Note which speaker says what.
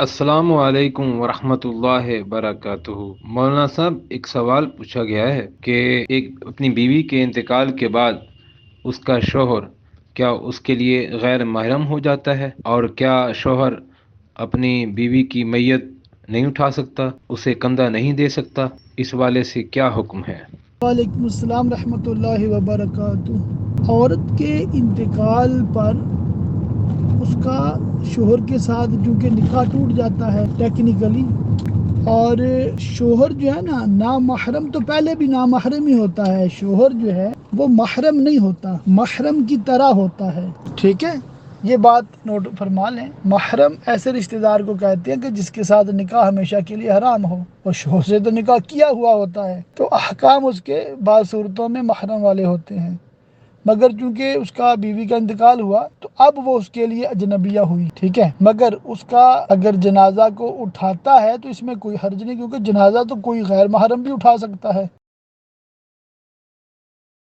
Speaker 1: السلام علیکم ورحمۃ اللہ وبرکاتہ۔ مولانا صاحب، ایک سوال پوچھا گیا ہے کہ ایک اپنی بیوی کے انتقال کے بعد اس کا شوہر کیا اس کے لیے غیر محرم ہو جاتا ہے، اور کیا شوہر اپنی بیوی کی میت نہیں اٹھا سکتا، اسے کندھا نہیں دے سکتا؟ اس والے سے کیا حکم ہے؟
Speaker 2: وعلیکم السلام رحمۃ اللہ وبرکاتہ۔ عورت کے انتقال پر اس کا شوہر کے ساتھ چونکہ نکاح ٹوٹ جاتا ہے ٹیکنیکلی، اور شوہر جو ہے نا نامحرم، تو پہلے بھی نامحرم ہی ہوتا ہے، شوہر جو ہے وہ محرم نہیں ہوتا، محرم کی طرح ہوتا ہے، ٹھیک ہے؟ یہ بات نوٹ فرما لیں۔ محرم ایسے رشتہ دار کو کہتے ہیں کہ جس کے ساتھ نکاح ہمیشہ کے لیے حرام ہو، اور شوہر سے تو نکاح کیا ہوا ہوتا ہے، تو احکام اس کے بعض صورتوں میں محرم والے ہوتے ہیں، مگر چونکہ اس کا بیوی کا انتقال ہوا تو اب وہ اس کے لیے اجنبیہ ہوئی، ٹھیک ہے؟ مگر اس کا اگر جنازہ کو اٹھاتا ہے تو اس میں کوئی حرج نہیں، کیونکہ جنازہ تو کوئی غیر محرم بھی اٹھا سکتا ہے۔